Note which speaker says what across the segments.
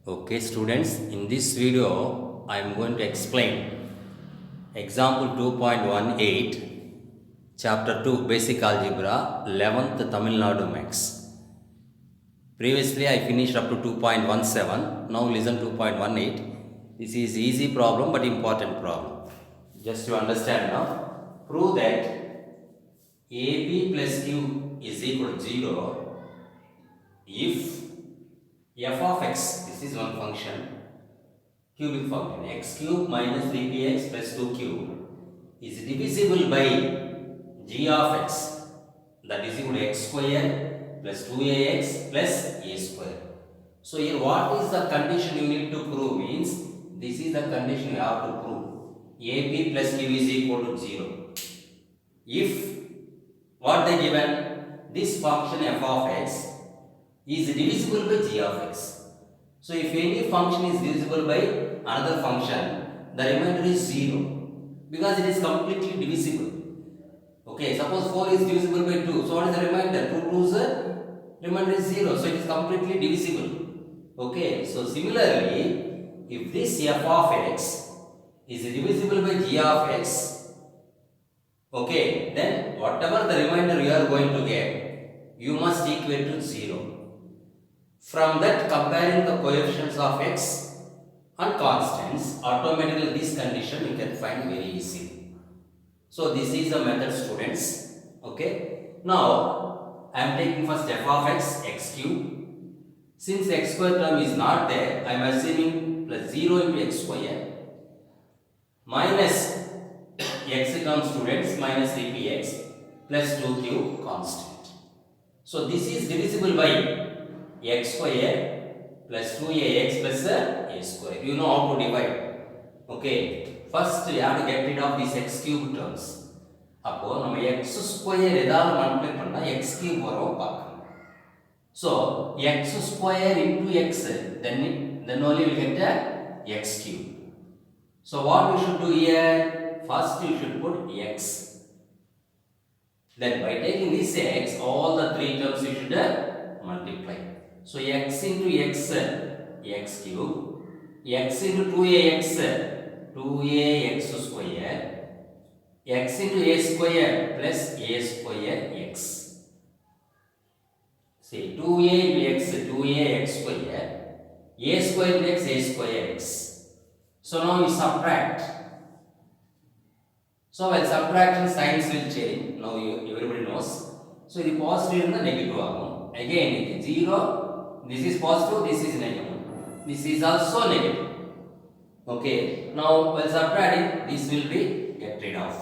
Speaker 1: Okay, students, in this video, I am going to explain example 2.18, chapter 2, basic algebra, 11th Tamil Nadu max. Previously, I finished up to 2.17. Now, listen 2.18. This is easy problem but important problem. Just to understand now, prove that AB plus Q is equal to 0 if f of x, this is one function, cubic function, x cube minus 3px plus 2q is divisible by g of x, that is equal to x square plus 2ax plus a square. So here what is the condition you need to prove means, this is the condition you have to prove. ab plus q is equal to 0. If what they given, this function f of x is divisible by g of x. So if any function is divisible by another function, the remainder is 0 because it is completely divisible. Okay, suppose 4 is divisible by 2. So what is the remainder? 2 2's remainder is 0. So it is completely divisible. Okay, so similarly, if this f of x is divisible by g of x, okay, then whatever the remainder you are going to get, you must equate to 0. From that, comparing the coefficients of x and constants, automatically this condition you can find very easily. So this is the method, students. Okay. Now I am taking first f of x, x cube. Since x square term is not there, I am assuming plus 0 into x square minus x term, students, minus 3px plus 2q constant. So this is divisible by x square plus 2ax plus a square. You know how to divide. Okay. First we have to get rid of these x cube terms. அப்போ நம்ம x square ஏதாவது multiply பண்ணா x cube வரும் பார்க்கணும். So x square into x, then only we get a x cube. So what we should do here? First you should put x. Then by taking this x, all the three terms you should multiply. So x into x, x cube, x into 2ax, 2ax square, x into a square plus a square x. See, 2a into x, 2ax square, a square into x, a square x. So now we subtract. So when subtraction signs will change, now everybody knows. So the positive and the negative are again it is 0. This is positive, this is negative. This is also negative. Okay. Now while subtracting, this will be get rid of.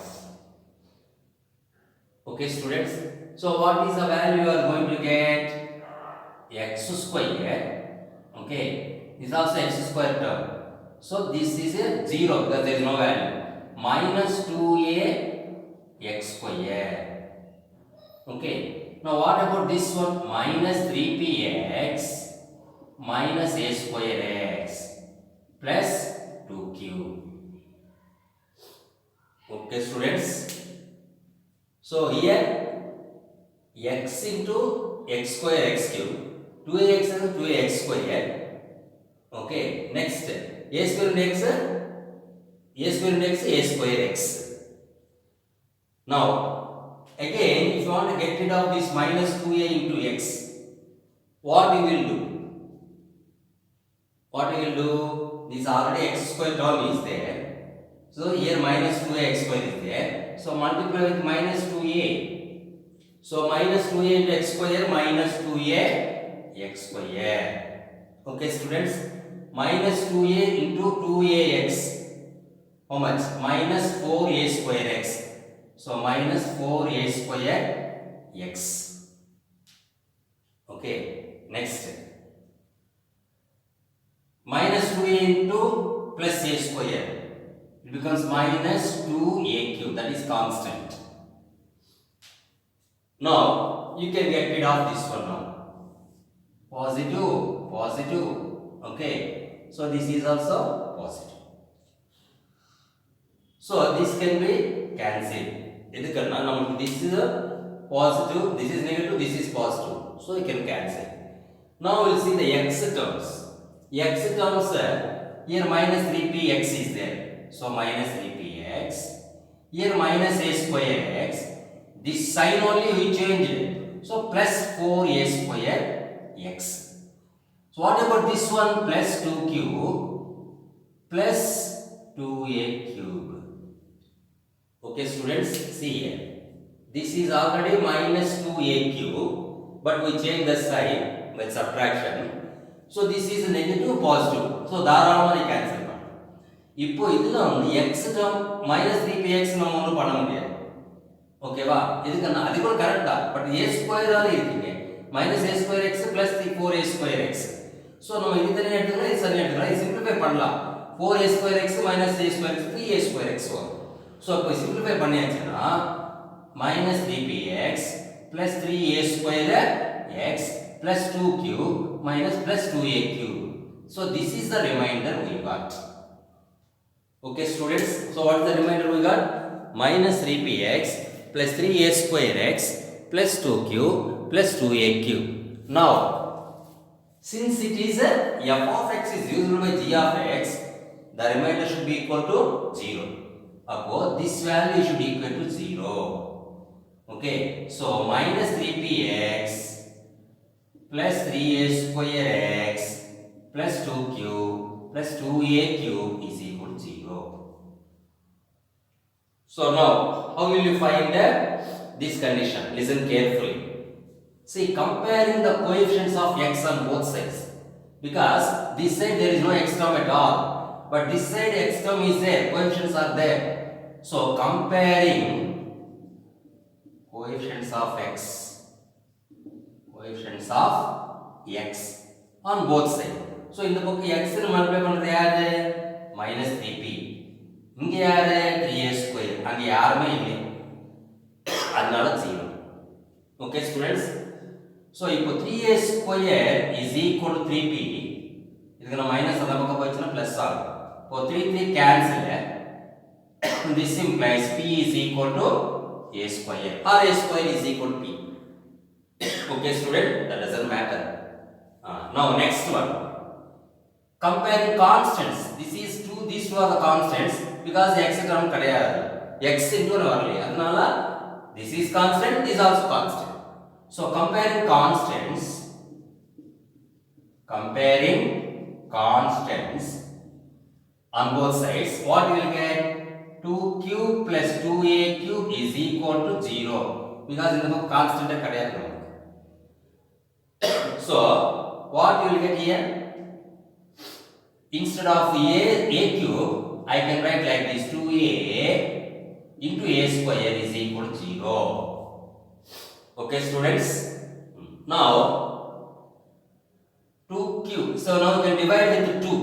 Speaker 1: Okay, students. So what is the value you are going to get? X square. Okay. This is also x square term. So this is a 0 because there is no value. Minus 2a x square. Okay. Now what about this one? Minus 3px minus a square x plus 2q. Okay, students. So here x into x square x cube, 2ax and 2ax square. Okay. Next, a square into x, a square into x, a square x. Now, again, if you want to get rid of this minus 2a into x, what you will do? What you will do? This already x square term is there. So here minus 2a x square is there. So multiply with minus 2a. So minus 2a into x square minus 2a x square. Okay, students? Minus 2a into 2ax. How much? Minus 4a square x. So minus 4a square x. Okay. Next. Minus 2a into plus a square. It becomes minus 2a cube. That is constant. Now you can get rid of this one now. Positive, positive. Okay. So this is also positive. So this can be cancelled. This is a positive, this is negative, this is positive. So you can cancel. Now we will see the x terms. x terms here minus 3px is there. So minus 3px. Here minus a square x. This sign only we changed. So plus 4a square x. So what about this one? Plus 2q plus 2a cube. Okay students, see here. This is already minus 2a cube, but we change the sign by subtraction. So this is negative positive. So தாராளமாக cancel பண்ணலாம். இப்போ இதுல வந்து x term minus 3px நம்ம ஒன்றும் பண்ண முடியாது. ஓகேவா? இதுக்கு அது கூட கரெக்டா, பட் a ஸ்கொயர் ஆல இருக்கீங்க. minus a square x plus 4a square x. So நம்ம இது தனியா எடுத்துக்கலாம், இது தனியா எடுத்துக்கலாம். இது சிம்பிளிஃபை பண்ணலாம். 4a square x minus a square x 3a square x வரும். So இப்போ சிம்பிளிஃபை பண்ணியாச்சுன்னா minus 3px plus 3a square x plus 2q minus plus 2a cube. So this is the remainder we got. Okay students, so what is the remainder we got? Minus 3px plus 3a square x plus 2q plus 2a cube. Now, since it is f of x is divisible by g of x, the remainder should be equal to 0. Therefore, this value should be equal to 0. Okay, so minus 3px plus 3a square x plus 2q plus 2a cube is equal to 0. So now, how will you find this condition? Listen carefully. See, comparing the coefficients of x on both sides. Because this side there is no x term at all. But this side x term is there, coefficients are there. So comparing coefficients of x on both sides. So in the book x னு multiply பண்றது யாரு? minus 3p. இங்க யாரு? 3a square. அங்க யாருமே இல்லை. அதனால 0. Okay students? So இப்போ 3a square is equal to 3p. இதுக்கு நான் மைனஸ் அந்த பக்கம் போச்சுன்னா பிளஸ் ஆகும். இப்போ 3 cancel. This implies p is equal to a square or a square is equal to p. Okay student, that doesn't matter. Now next one, comparing constants. These two are the constants because x term கிடையாது, x into வரல, அதனால this is constant, this is also constant. So comparing constants on both sides, what you will get? 2q plus 2a cube is equal to 0 because in the constant கிடையாது. So what you will get here? Instead of a cube, I can write like this: 2a into a square is equal to 0. Okay students? Now 2q. So now you can divide with 2.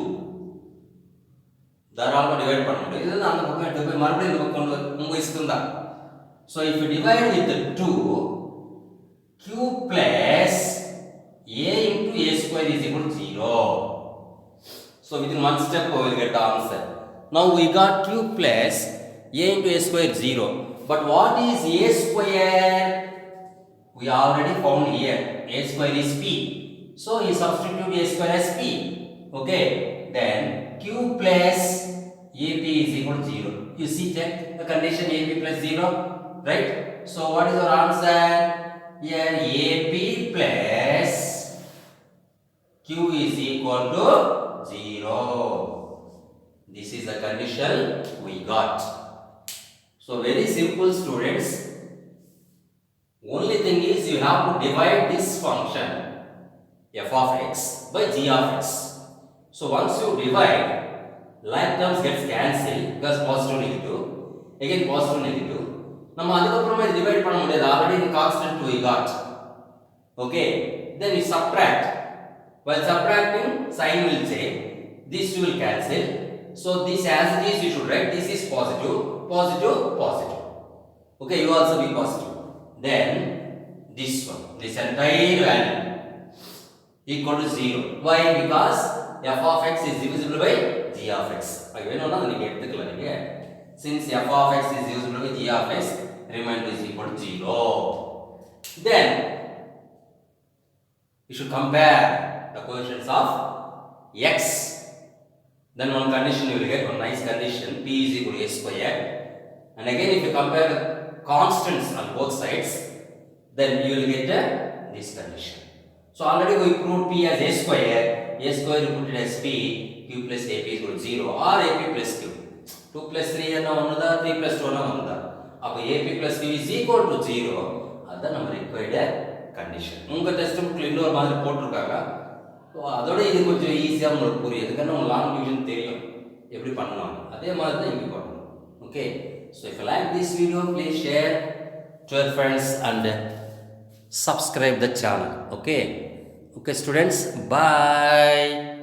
Speaker 1: தாராளமாக divide பண்ண முடியும். இதுதான் அந்த பக்கம் எடுத்து போய் மறுபடியும் இந்த பக்கம் கொண்டு உங்க இஷ்டம் தான். So if you divide with 2, q plus a into a square is equal to 0. So within one step we will get the answer. Now we got q plus a into a square 0. But what is a square? We already found here. A square is p. So you substitute a square as p. Okay. Then q plus ap is equal to 0. You see, check the condition ap plus 0, right? So what is our answer? Here ap plus q is equal to 0. This is the condition we got. So very simple students. Only thing is you have to divide this function f of x by g of x. So once you divide, like terms gets cancelled because positive negative, again positive negative. நம்ம அதுக்கப்புறமா இது divide பண்ண முடியாது, already the constant we got. Okay, then we subtract. While subtracting, sign will change, these two will cancel. So this as it is you should write, this is positive, positive, positive. Okay, you also be positive. Then this one, this entire value equal to 0. Why? Because f of x is divisible by g of x. வேணும்னா நீங்க எடுத்துக்கலாம் நீங்க. Since f of x is divisible by g of x, remainder is equal to 0. Then we should compare the coefficients of x, then one condition you will get, one nice condition, p is equal to a square. And again if you compare the constants on both sides, then you will get this condition. So already we proved p as a square you put it as p, q plus ap is equal to 0 or ap plus q. 2 plus 3 என்ன ஒண்ணுதா 3 plus 2 ஒண்ணுதா. அப்ப ap plus q is equal to 0. அதான் நம்ம required condition. உங்க test புக்ல இன்னொரு மாதிரி போட்டுருக்காங்க. ஸோ அதோட இது கொஞ்சம் ஈஸியாக உங்களுக்கு புரியுது. ஏன்னா உங்களுக்கு லாங் டிவிஷன் தெரியும் எப்படி பண்ணலாம். அதே மாதிரி தான் இங்கே பண்ணணும். Okay, so if you like this video please share to your friends and subscribe the channel. Okay, students, bye.